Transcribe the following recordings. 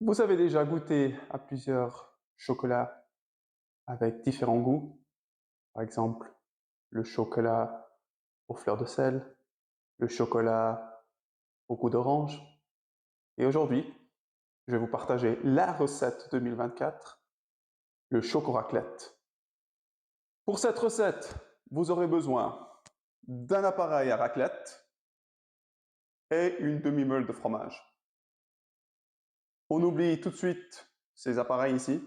Vous avez déjà goûté à plusieurs chocolats avec différents goûts. Par exemple, le chocolat aux fleurs de sel, le chocolat au goût d'orange. Et aujourd'hui, je vais vous partager la recette 2024, le choco-raclette. Pour cette recette, vous aurez besoin d'un appareil à raclette et une demi-meule de fromage. On oublie tout de suite ces appareils ici.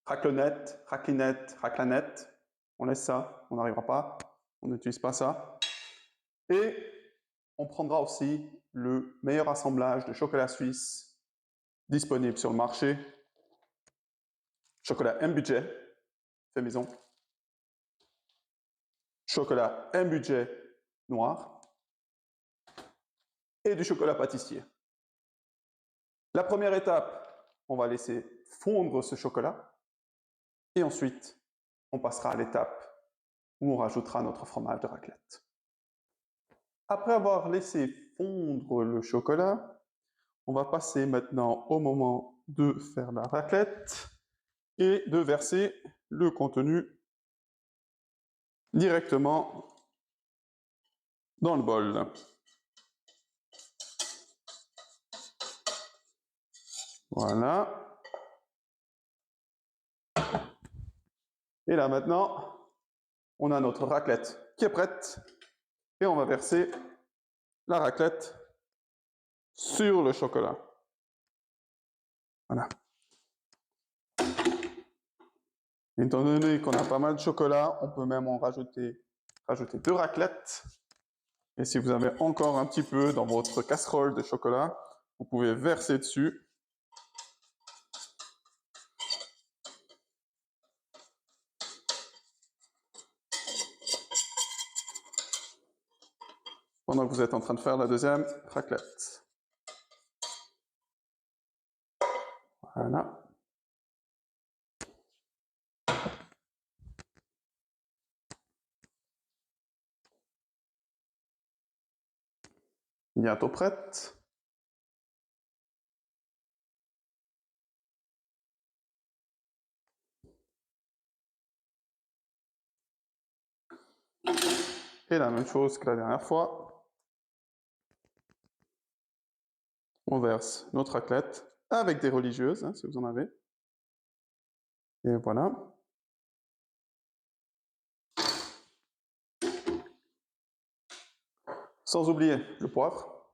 Raclonnette, raclinette, raclanette. On laisse ça, on n'arrivera pas. On n'utilise pas ça. Et on prendra aussi le meilleur assemblage de chocolat suisse disponible sur le marché. Chocolat M budget, fait maison. Chocolat M budget noir. Et du chocolat pâtissier. La première étape, on va laisser fondre ce chocolat. Et ensuite, on passera à l'étape où on rajoutera notre fromage de raclette. Après avoir laissé fondre le chocolat, on va passer maintenant au moment de faire la raclette et de verser le contenu directement dans le bol. Voilà. Et là maintenant, on a notre raclette qui est prête et on va verser la raclette sur le chocolat. Voilà. Étant donné qu'on a pas mal de chocolat, on peut même en rajouter 2 raclettes. Et si vous avez encore un petit peu dans votre casserole de chocolat, vous pouvez verser dessus. Pendant que vous êtes en train de faire la deuxième raclette. Voilà. Bientôt prête. Et la même chose que la dernière fois. On verse notre raclette avec des religieuses, hein, si vous en avez. Et voilà. Sans oublier le poivre,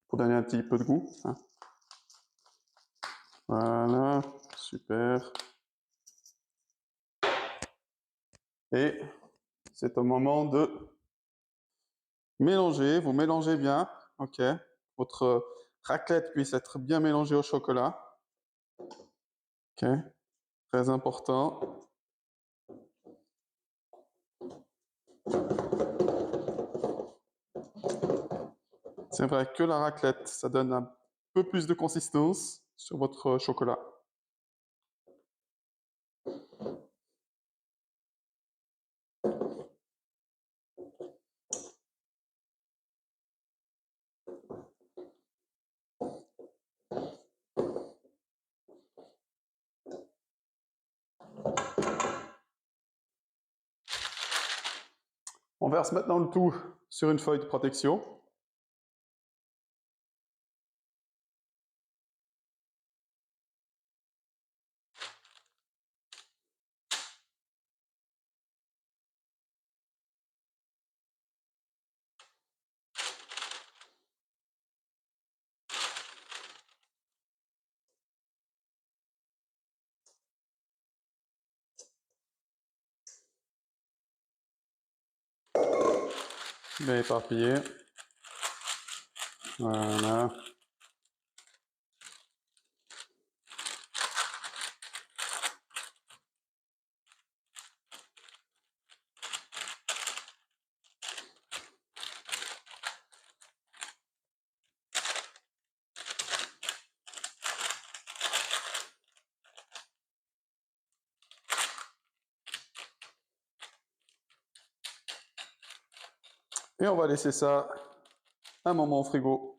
pour donner un petit peu de goût. Hein. Voilà, super. Et c'est au moment de mélanger. Vous mélangez bien, ok. Votre raclette puisse être bien mélangée au chocolat. Ok, très important. C'est vrai que la raclette, ça donne un peu plus de consistance sur votre chocolat. On verse maintenant le tout sur une feuille de protection. Bien éparpillé. Voilà. Et on va laisser ça un moment au frigo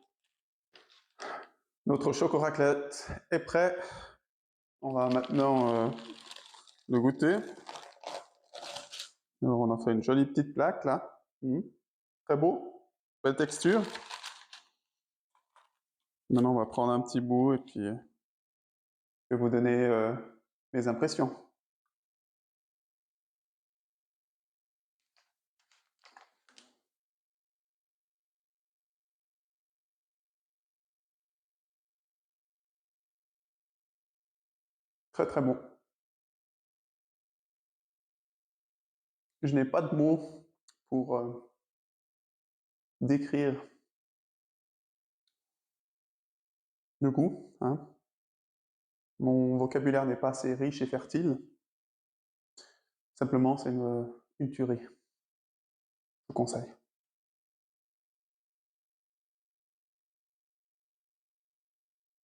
Notre choco raclette est prêt. On va maintenant le goûter. Alors, on a fait une jolie petite plaque là. Très beau, belle texture. Maintenant, on va prendre un petit bout et puis je vais vous donner mes impressions. Très très bon. Je n'ai pas de mots pour décrire le goût, hein. Mon vocabulaire n'est pas assez riche et fertile. Simplement, c'est une tuerie. Je vous conseille.